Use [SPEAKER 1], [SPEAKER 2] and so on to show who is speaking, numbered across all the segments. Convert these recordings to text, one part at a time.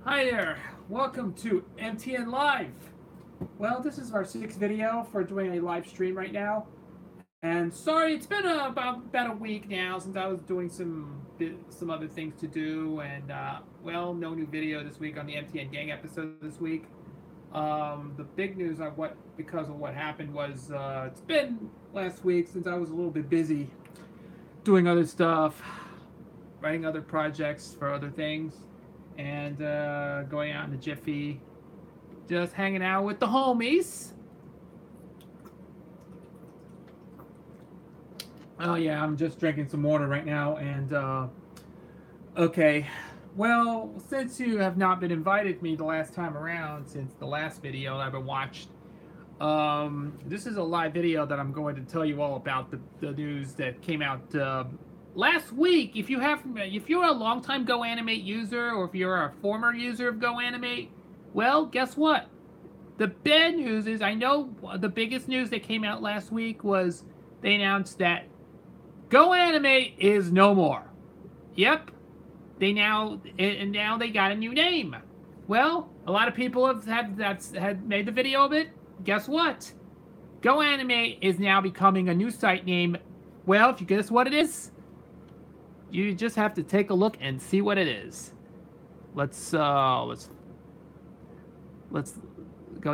[SPEAKER 1] Hi there, welcome to MTN Live. Well, this is our sixth video for doing a live stream right now. And sorry, it's been about a week now since I was doing some other things to do, and well, no new video this week on the MTN Gang episode this week. The big news on because of what happened was it's been last week since I was a little bit busy doing other stuff, writing other projects for other things, and going out in the Jiffy, just hanging out with the homies. Oh yeah, I'm just drinking some water right now, and okay. Well, since you have not been invited me the last time around, since the last video I ever watched, this is a live video that I'm going to tell you all about the news that came out last week. If you're a longtime GoAnimate user, or if you're a former user of GoAnimate, well, guess what? The bad news is, I know the biggest news that came out last week was they announced that GoAnimate is no more. Yep, now they got a new name. Well, a lot of people had made the video of it. Guess what? GoAnimate is now becoming a new site name. Well, if you guess what it is, you just have to take a look and see what it is. Let's go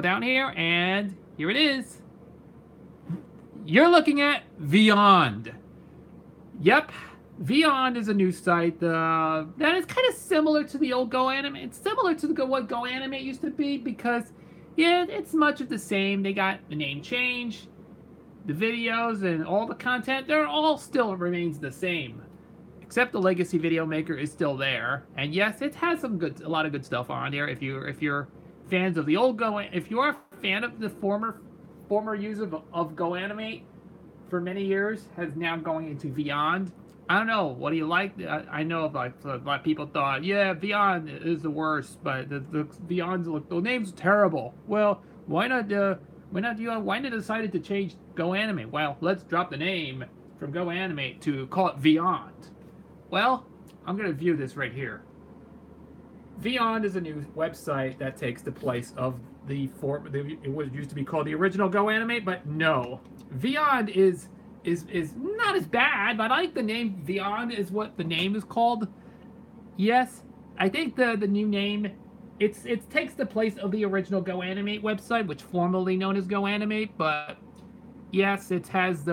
[SPEAKER 1] down here, and here it is. You're looking at Vyond. Yep, Vyond is a new site that is kind of similar to the old GoAnimate. It's similar to what GoAnimate used to be, because yeah, it's much of the same. They got the name change, the videos, and all the content. They're all still remains the same, except the legacy video maker is still there. And yes, it has a lot of good stuff on there. If you're fans of the old if you are a fan of the former user of GoAnimate for many years, has now going into Vyond. I don't know. What do you like? I know like a lot of people thought, yeah, Vyond is the worst, but the Vyond's the name's terrible. Well, why not decided to change GoAnimate? Well, let's drop the name from GoAnimate to call it Vyond. Well, I'm gonna view this right here. Vyond is a new website that takes the place of it was used to be called the original GoAnimate, but no. Vyond is not as bad, but I like the name. Vyond is what the name is called. Yes, I think the new name, it takes the place of the original GoAnimate website, which formerly known as GoAnimate, but yes, it has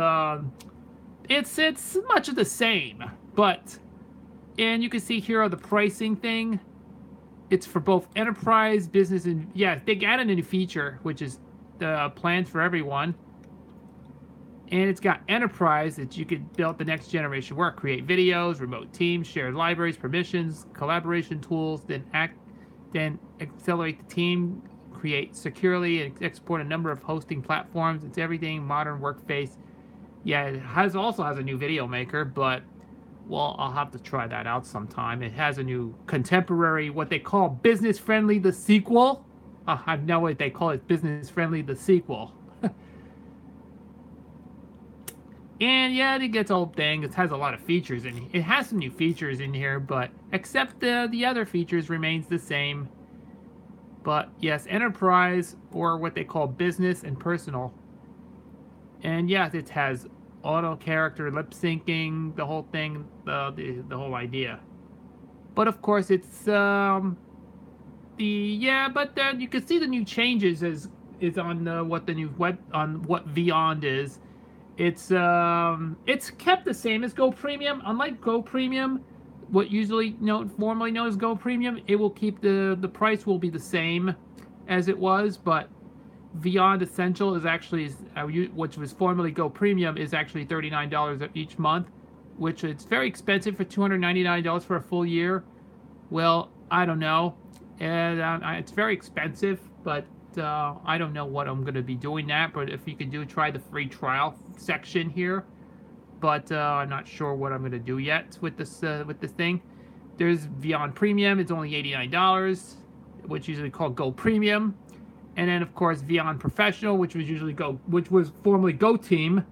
[SPEAKER 1] it's much of the same, and you can see here the pricing thing. It's for both enterprise, business, and yeah, they added a new feature, which is the plans for everyone. And it's got enterprise that you could build the next generation work, create videos, remote teams, shared libraries, permissions, collaboration tools, then accelerate the team, create securely, and export a number of hosting platforms. It's everything modern workspace. Yeah, it also has a new video maker, but well, I'll have to try that out sometime. It has a new contemporary, what they call business friendly, the sequel. I know what they call it, business friendly, the sequel. And yeah, it gets old thing. It has a lot of features in it. It has some new features in here, but except the other features remains the same. But yes, enterprise, or what they call business and personal. And yes, it has auto character lip syncing, the whole thing, the whole idea. But of course, it's but you can see the new changes is on what the new what Vyond is. It's kept the same as Go Premium. Unlike Go Premium, what formerly known as Go Premium, it will keep the price will be the same as it was, but Vyond Essential is actually, which was formerly Go Premium, is actually $39 each month, which is very expensive for $299 for a full year. Well, I don't know, and it's very expensive, but I don't know what I'm going to be doing that. But if you could try the free trial section here, but I'm not sure what I'm going to do yet with this thing. There's Vyond Premium. It's only $89, which is usually called Go Premium. And then, of course, Vyond Professional, which was formerly Go Team.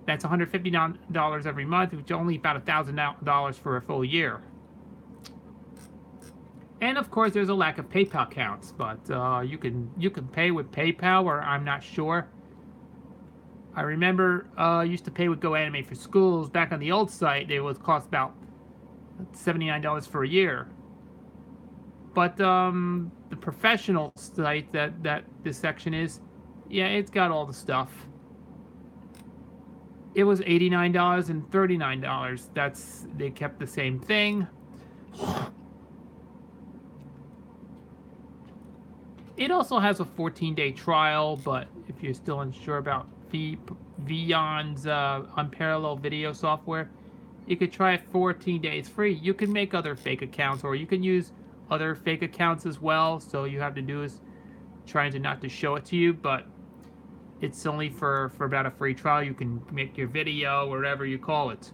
[SPEAKER 1] That's $159 every month, which is only about $1,000 for a full year. And of course, there's a lack of PayPal accounts, but you can pay with PayPal, or I'm not sure. I remember I used to pay with GoAnimate for schools back on the old site. It was cost about $79 for a year. But the professional site that this section is, yeah, it's got all the stuff. It was $89 and $39. They kept the same thing. It also has a 14-day trial, but if you're still unsure about Vyond's unparalleled video software, you could try it 14 days free. You can make other fake accounts, or you can use other fake accounts as well. So you have to do is trying to not to show it to you, but it's only for about a free trial. You can make your video, or whatever you call it.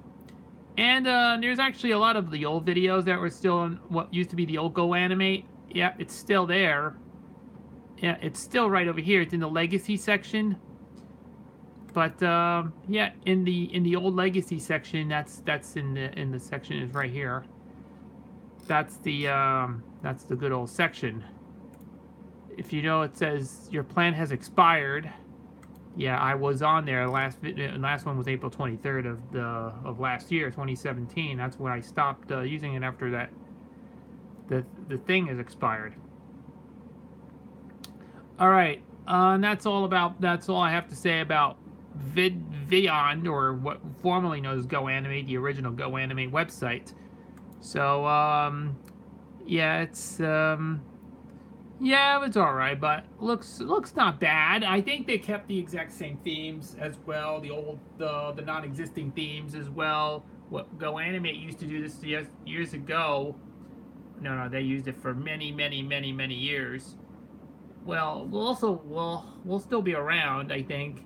[SPEAKER 1] And there's actually a lot of the old videos that were still on what used to be the old GoAnimate. Yeah, it's still there. Yeah, it's still right over here. It's in the legacy section. But yeah, in the old legacy section, that's in the section is right here. That's the good old section. If you know, it says your plan has expired. Yeah, I was on there. Last one was April 23rd of last year, 2017. That's when I stopped using it after that. The thing has expired. All right, and that's all I have to say about Vyond, or what formerly known as GoAnimate, the original GoAnimate website. So yeah, it's all right, but looks not bad. I think they kept the exact same themes as well, the non-existing themes as well. What GoAnimate used to do this years ago. No, they used it for many years. Well, we'll still be around, I think,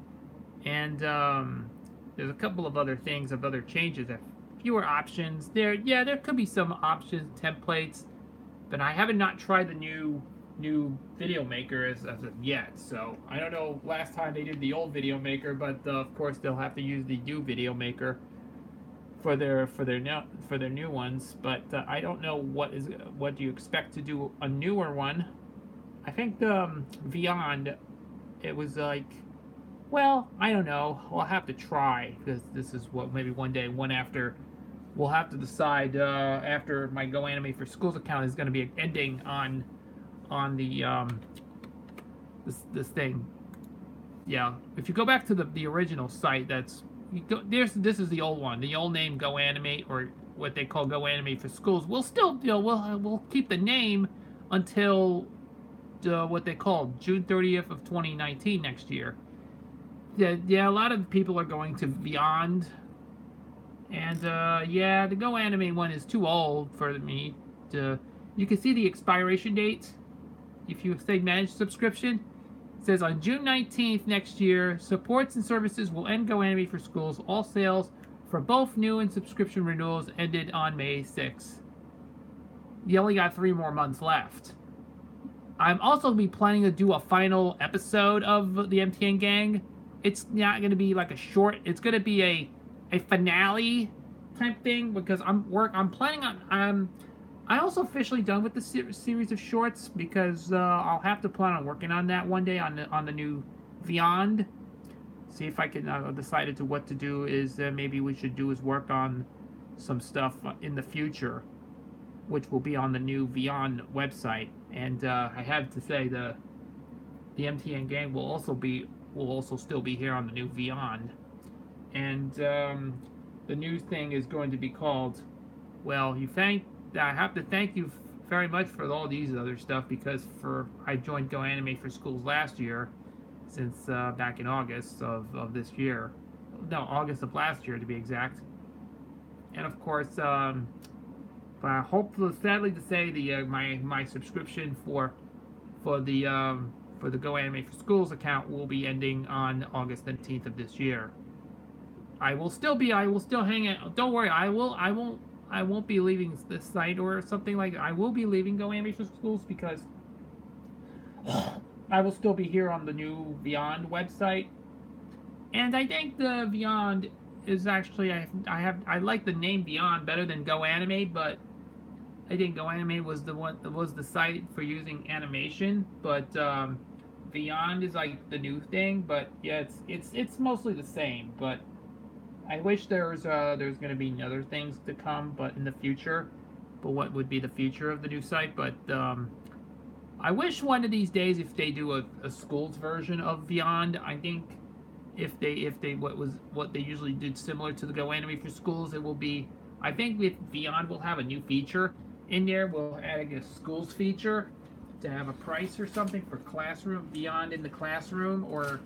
[SPEAKER 1] and there's a couple of other things, of other changes, fewer options. There could be some options, templates, but I haven't not tried the new video maker as of yet. So I don't know. Last time they did the old video maker, but of course they'll have to use the new video maker for their new ones. But I don't know what do you expect to do a newer one. I think the Vyond, it was like, well, I don't know. We'll have to try, because this is what maybe one after. We'll have to decide after my GoAnimate for Schools account is going to be ending on the this thing. Yeah, if you go back to the original site, this is the old one. The old name GoAnimate, or what they call GoAnimate for Schools. We'll still we'll keep the name until what they call June 30th of 2019 next year. Yeah, a lot of people are going to Vyond, and yeah, the GoAnimate one is too old for me to. You can see the expiration date if you say manage subscription. It says on June 19th next year, supports and services will end GoAnimate for Schools. All sales for both new and subscription renewals ended on May 6th. You only got 3 more months left. I'm also be planning to do a final episode of the MTN Gang. It's not going to be like a short. It's going to be a finale type thing, because I'm planning on. I also officially done with the series of shorts, because I'll have to plan on working on that one day on the new Vyond. See if I can decide to what to do. Is maybe we should do is work on some stuff in the future, which will be on the new Vyond website. And I have to say the MTN Gang will also still be here on the new Vyond. And the new thing is going to be called, well, I have to thank you very much for all these other stuff, because I joined GoAnimate for Schools last year, since back in August of this year. No, August of last year to be exact. And of course, but I hope, sadly to say, my subscription for the GoAnimate for Schools account will be ending on August 19th of this year. I will still hang out. Don't worry, I won't be leaving this site or something like that. I will be leaving GoAnimate for Schools, because I will still be here on the new Vyond website. And I think the Vyond is actually, I like the name Vyond better than GoAnimate, but I think GoAnimate was the site for using animation, but Vyond is like the new thing. But yeah, it's mostly the same. But I wish there's going to be other things to come, but in the future. But what would be the future of the new site? But I wish one of these days, if they do a schools version of Vyond, I think if they what they usually did similar to the GoAnimate for schools, it will be. I think with Vyond we'll have a new feature in there. We'll add a schools feature to have a price or something for classroom Vyond in the classroom, or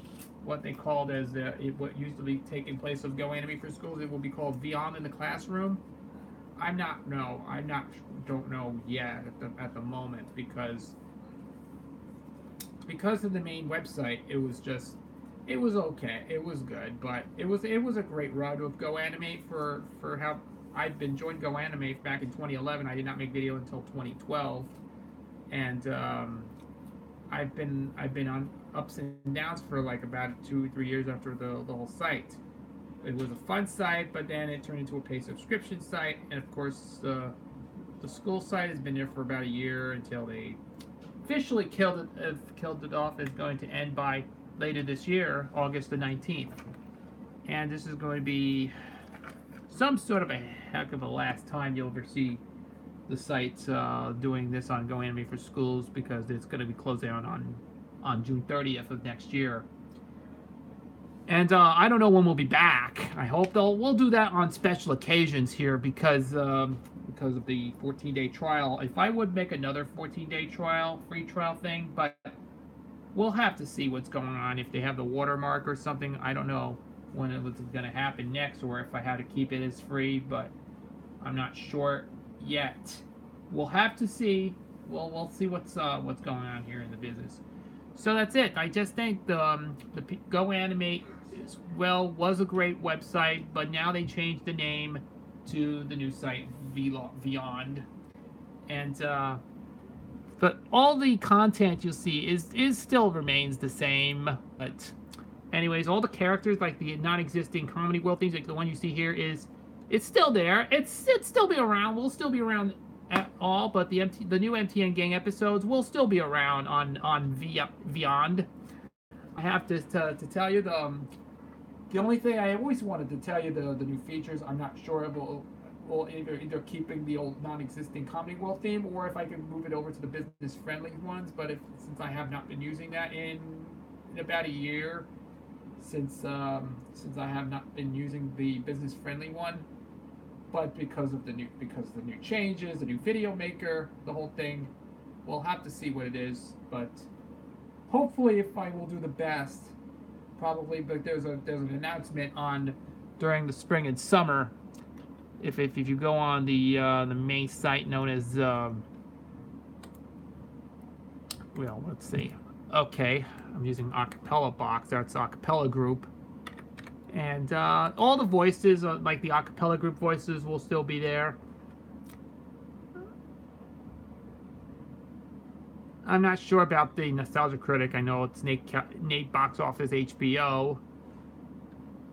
[SPEAKER 1] what they called as what used to be taking place of GoAnimate for schools. It will be called Vyond in the classroom. Don't know yet at the moment because of the main website. It was okay. It was good, but it was a great ride with GoAnimate for how I've been joined GoAnimate back in 2011. I did not make video until 2012, and I've been on ups and downs for like about 2 or 3 years after the whole site. It was a fun site, but then it turned into a paid subscription site, and of course the school site has been there for about a year until they officially killed it off. It's going to end by later this year, August the 19th. And this is going to be some sort of a heck of a last time you'll ever see the site doing this on GoAnimate for schools, because it's going to be closed down on June 30th of next year. And I don't know when we'll be back. I hope we'll do that on special occasions here because of the 14-day trial. If I would make another 14-day trial, free trial thing, but we'll have to see what's going on. If they have the watermark or something, I don't know when it was going to happen next, or if I had to keep it as free, but I'm not sure yet. We'll have to see. We'll see what's going on here in the business. So that's it. I just think the GoAnimate was a great website, but now they changed the name to the new site Vyond, and but all the content you'll see is still remains the same. But anyways, all the characters, like the non-existing comedy world things, like the one you see here, it's still there. It's still be around. We'll still be around at all, but the new MTN Gang episodes will still be around on Vyond. I have to tell you the only thing I always wanted to tell you, the new features. I'm not sure if we'll either keeping the old non-existing comedy world theme, or if I can move it over to the business friendly ones. But since I have not been using that in about a year, since I have not been using the business friendly one, but because of the new changes, the new video maker, the whole thing, we'll have to see what it is. But hopefully, if I will do the best, probably. But there's an announcement during the spring and summer. If you go on the main site known as let's see. Okay, I'm using Acapella Box. That's Acapella Group. And all the voices, like the acapella group voices, will still be there. I'm not sure about the Nostalgia Critic. I know it's Nate Box Office HBO.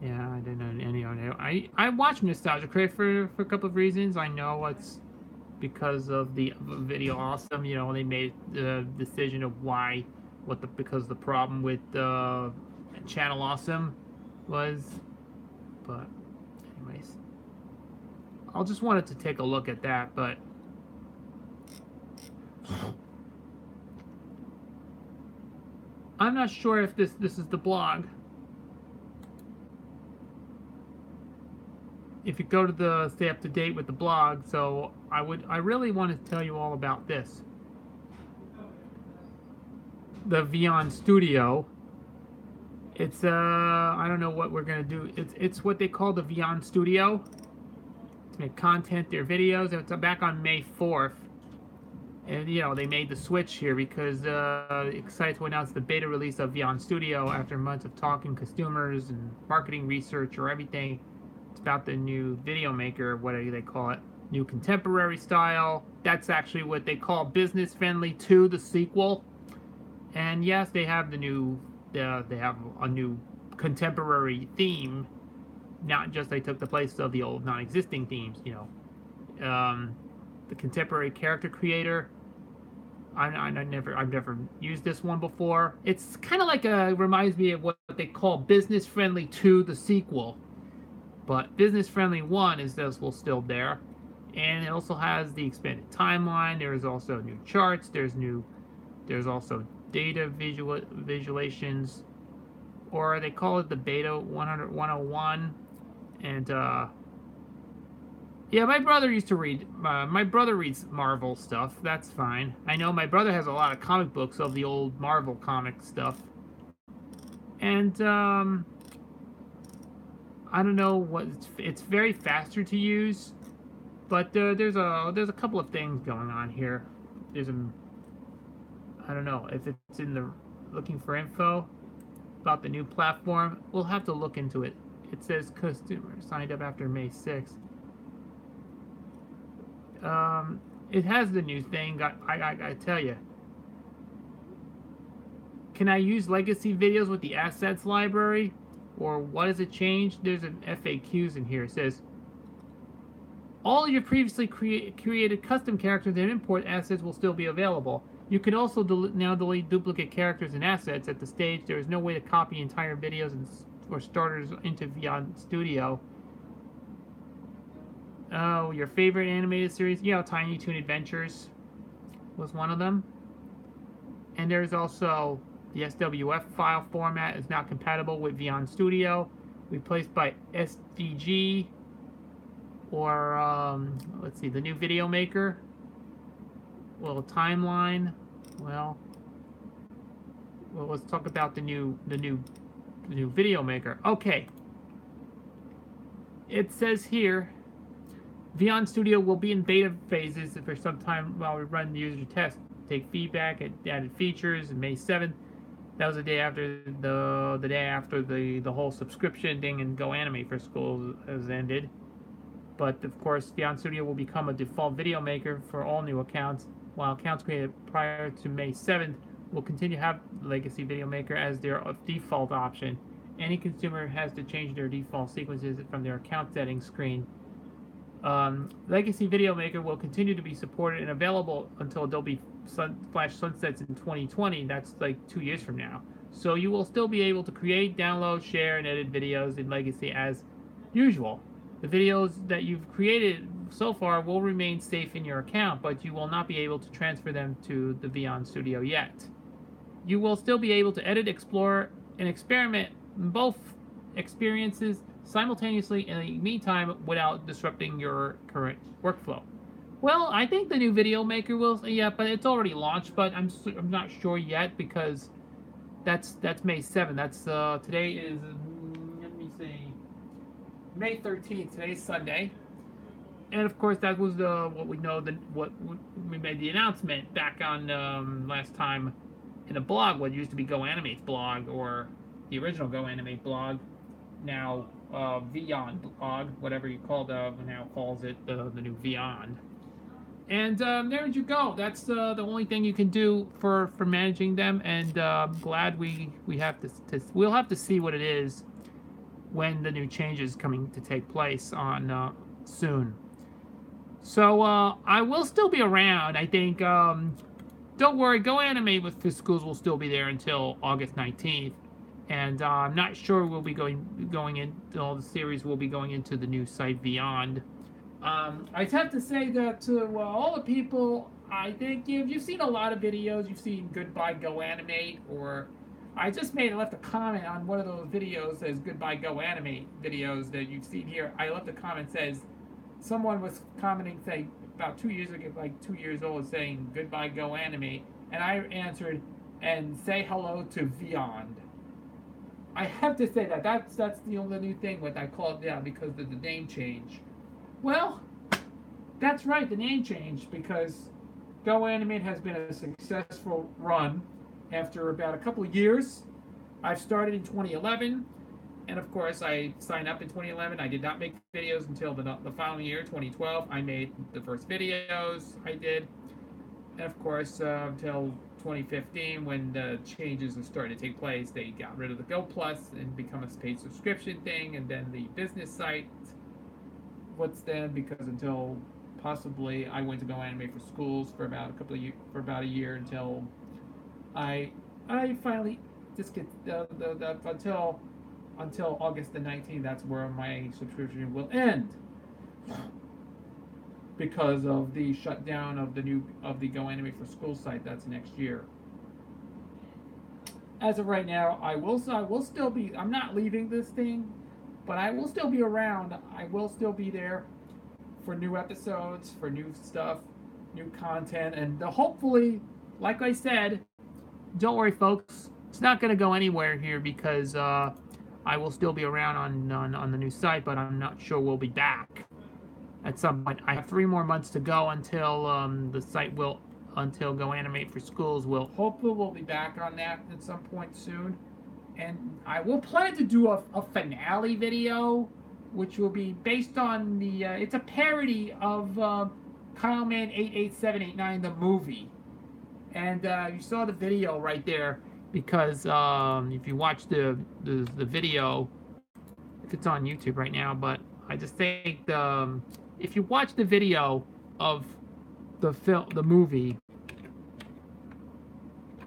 [SPEAKER 1] Yeah, I didn't know any on it. I watched Nostalgia Critic for a couple of reasons. I know it's because of the Video Awesome. You know, they made the decision of because the problem with Channel Awesome was. But anyways, I'll just wanted to take a look at that. But I'm not sure if this is the blog. If you go to stay up to date with the blog, so I really want to tell you all about this. The Vyond Studio. It's I don't know what we're gonna do. It's what they call the Vyond Studio. To make content, their videos. It's back on May 4th, and they made the switch here because excited to announce the beta release of Vyond Studio after months of talking customers and marketing research or everything. It's about the new video maker. What do they call it? New contemporary style. That's actually what they call Business Friendly 2, the sequel. And yes, they have they have a new contemporary theme, not just they took the place of the old non-existing themes, the contemporary character creator. I've never used this one before. It's kind of like reminds me of what they call Business Friendly 2, the sequel. But Business Friendly 1 is still there. And it also has the expanded timeline. There's also new charts. There's also data visualizations, or they call it the beta 101. And yeah, my brother used to read. My brother reads Marvel stuff. That's fine. I know my brother has a lot of comic books of the old Marvel comic stuff. And I don't know what it's very faster to use, but there's a couple of things going on here. I don't know if it's in the looking for info about the new platform. We'll have to look into it. It says customer signed up after May 6th. It has the new thing. I tell you. Can I use legacy videos with the assets library? Or what has it changed? There's an FAQs in here. It says, all your previously created custom characters and import assets will still be available. You can also now delete duplicate characters and assets at the stage. There is no way to copy entire videos or starters into Vyond Studio. Oh, your favorite animated series? Yeah, Tiny Toon Adventures was one of them. And there's also the SWF file format is not compatible with Vyond Studio, replaced by SVG, or let's see, the new video maker. Well, timeline. Well, let's talk about the new video maker. Okay. It says here, Vyond Studio will be in beta phases for some time while we run the user test. Take feedback and added features. And May 7th, that was the day after the whole subscription thing and GoAnimate for school has ended. But of course, Vyond Studio will become a default video maker for all new accounts, while accounts created prior to May 7th will continue to have Legacy Video Maker as their default option. Any consumer has to change their default sequences from their account settings screen. Legacy Video Maker will continue to be supported and available until Adobe Flash sunsets in 2020. That's like 2 years from now. So you will still be able to create, download, share, and edit videos in Legacy as usual. The videos that you've created so far will remain safe in your account, but you will not be able to transfer them to the Vyond Studio yet. You will still be able to edit, explore, and experiment in both experiences simultaneously in the meantime without disrupting your current workflow. Well, I think the new video maker will, yeah, but it's already launched, but I'm not sure yet because that's May 7th. That's today is, let me see, May 13th. Today's Sunday. And of course, that was what we know, what we made the announcement back on last time in a blog, what used to be GoAnimate's blog, or the original GoAnimate blog, now Vyond blog, whatever you call now calls it the new Vyond. And there you go. That's the only thing you can do for managing them. And I'm glad we have we'll have to see what it is when the new changes coming to take place on soon. So I will still be around. I think. Don't worry, GoAnimate with schools will still be there until August 19th. And I'm not sure we'll be going in. All the series will be going into the new site Vyond. I have to say that to all the people, I think you've seen a lot of videos. You've seen Goodbye GoAnimate, or I just left a comment on one of those videos that says Goodbye GoAnimate videos that you've seen here. I left a comment that says someone was commenting, say about 2 years ago, like 2 years old, saying Goodbye GoAnimate, and I answered and say hello to Vyond. I have to say that's the only new thing what I call it down because of the name change. Well, that's right, the name change, because GoAnimate has been a successful run after about a couple of years. I've started in 2011, and of course I signed up in 2011. I did not make videos until the following year, 2012. I made the first videos I did, and of course until 2015, when the changes were starting to take place, they got rid of the Go Plus and become a paid subscription thing, and then the business site. Because until possibly I went to GoAnimate for schools for about for about a year until I I finally just get the until August the 19th. That's where my subscription will end because of the shutdown of the GoAnimate for School site. That's next year. As of right now, I will still be. I'm not leaving this thing, but I will still be around. I will still be there for new episodes, for new stuff, new content, and hopefully, like I said, don't worry, folks. It's not going to go anywhere here because I will still be around on the new site, but I'm not sure we'll be back at some point. I have 3 more months to go until the site will, until GoAnimate for Schools will. Hopefully, we'll be back on that at some point soon. And I will plan to do a finale video, which will be based on the, it's a parody of Kyleman 88789, the movie. And you saw the video right there because if you watch the video, if it's on YouTube right now, but I just think if you watch the video of the movie,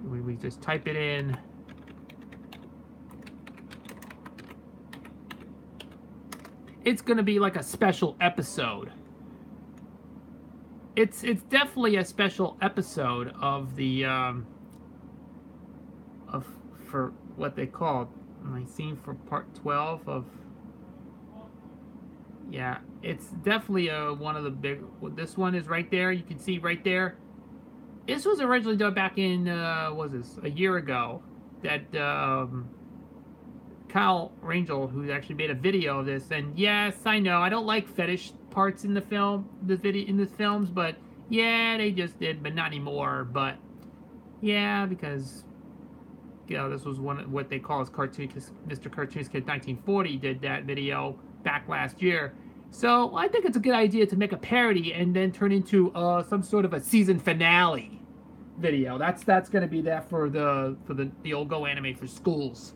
[SPEAKER 1] we just type it in. It's gonna be like a special episode. It's definitely a special episode of the for what they call my scene for part 12 of. Yeah, it's definitely one of the big. This one is right there. You can see right there. This was originally done back in what was this, a year ago? That Kyle Rangel, who actually made a video of this, and yes, I know I don't like fetish parts in the film, in the films, but yeah, they just did, but not anymore. But yeah, because this was one of what they call as cartoon, Mr. Cartoonist Kid 1940 did that video back last year. So I think it's a good idea to make a parody and then turn into some sort of a season finale video. That's going to be that for the old GoAnimate for Schools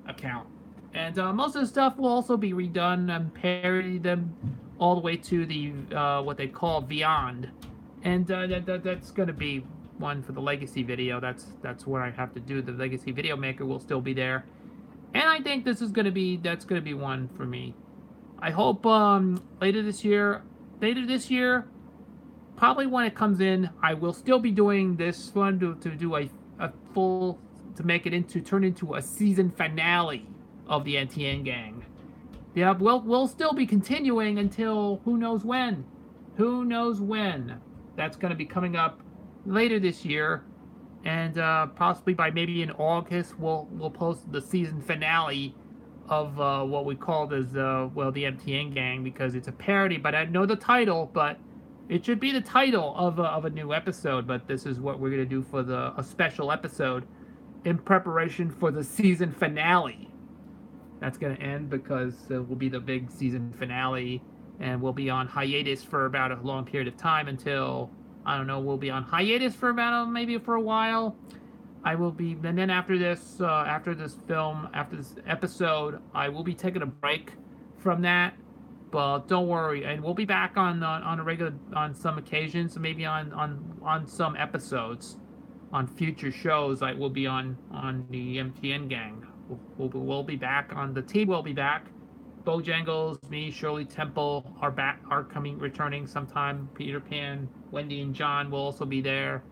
[SPEAKER 1] account. And most of the stuff will also be redone and parody them all the way to the what they call Vyond. And that's going to be one for the Legacy video. That's what I have to do. The Legacy Video Maker will still be there. And I think that's going to be one for me. I hope later this year, probably when it comes in, I will still be doing this one to do a full, to make it turn into a season finale of the MTN gang. Yeah, we'll still be continuing until who knows when. Who knows when? That's going to be coming up later this year, and possibly by maybe in August we'll post the season finale of what we called as the MTN gang, because it's a parody. But I know the title, but it should be the title of a new episode. But this is what we're going to do for a special episode in preparation for the season finale. That's going to end because it will be the big season finale, and we'll be on hiatus for about a long period of time until, I don't know, we'll be on hiatus for about maybe for a while. I will be, and then after this episode, I will be taking a break from that. But don't worry, and we'll be back on a regular, on some occasions, maybe on some episodes, on future shows. I will be on the MTN gang. We'll be back on the team. We'll be back. Bojangles, me, Shirley Temple are returning sometime. Peter Pan, Wendy, and John will also be there.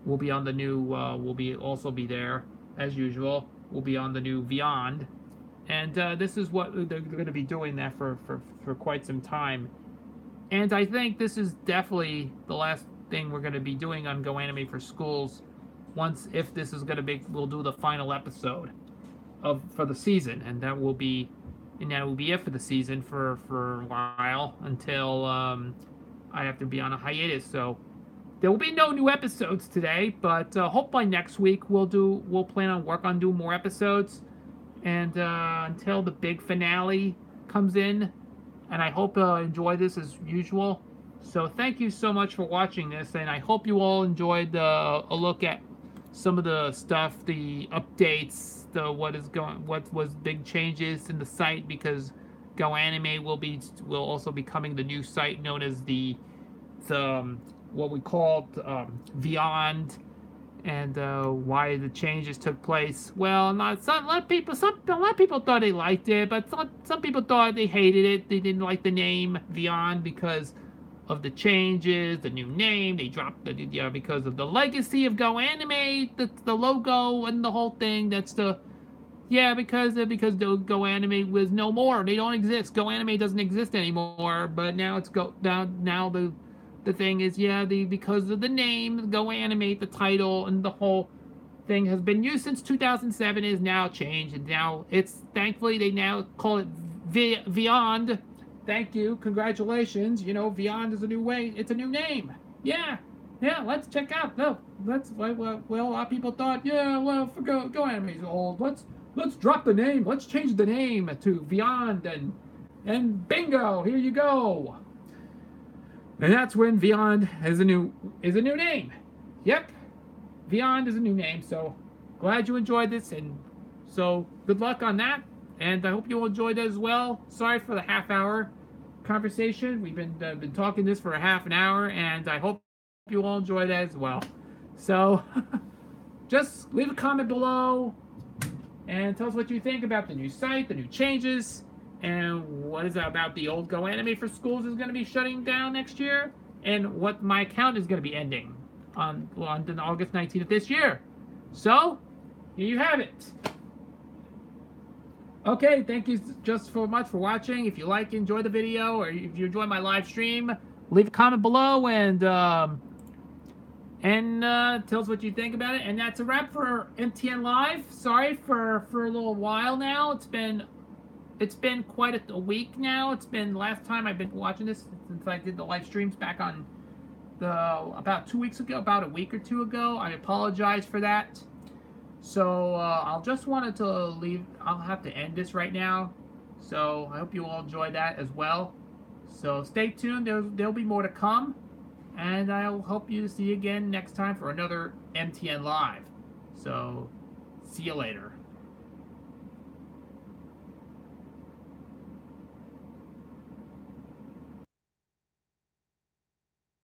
[SPEAKER 1] We'll be on the new. We'll also be there as usual. We'll be on the new Vyond, and this is what they're going to be doing that for quite some time. And I think this is definitely the last thing we're going to be doing on GoAnimate for Schools. If this is going to be, we'll do the final episode for the season, and that will be it for the season for a while until I have to be on a hiatus. So there will be no new episodes today, but hope by next week we'll plan on work on doing more episodes, and until the big finale comes in, and I hope enjoy this as usual. So thank you so much for watching this, and I hope you all enjoyed a look at some of the stuff, the updates, what was big changes in the site, because GoAnimate will also be coming the new site known as the what we called Vyond, and why the changes took place. Well, a lot of people thought they liked it, but some people thought they hated it. They didn't like the name Vyond because of the changes, the new name. They dropped because of the legacy of GoAnimate, the logo and the whole thing. That's the because the GoAnimate was no more. They don't exist. GoAnimate doesn't exist anymore. But now it's now the thing is because of the name GoAnimate, the title and the whole thing has been used since 2007, is now changed, and now it's thankfully they now call it Vyond. Thank you, congratulations. Vyond is a new way. It's a new name. Yeah. Let's check out. No, well, a lot of people thought, for GoAnimate's old. Let's drop the name. Let's change the name to Vyond, and bingo, here you go. And that's when Vyond is a new name. Yep, Vyond is a new name. So glad you enjoyed this, and so good luck on that. And I hope you all enjoyed it as well. Sorry for the half-hour conversation. We've been talking this for a half an hour, and I hope you all enjoyed it as well. So just leave a comment below and tell us what you think about the new site, the new changes, and what is that about the old GoAnimate for Schools is going to be shutting down next year, and what my account is going to be ending on August 19th of this year. So here you have it. Okay, thank you just so much for watching. If you enjoy the video, or if you enjoy my live stream, leave a comment below and tell us what you think about it. And that's a wrap for MTN Live. Sorry for a little while now. It's been quite a week now. It's been last time I've been watching this since I did the live streams back on about 2 weeks ago, about a week or two ago. I apologize for that. So I'll have to end this right now. So I hope you all enjoyed that as well. So stay tuned. There'll be more to come. And I'll hope you see you again next time for another MTN Live. So see you later.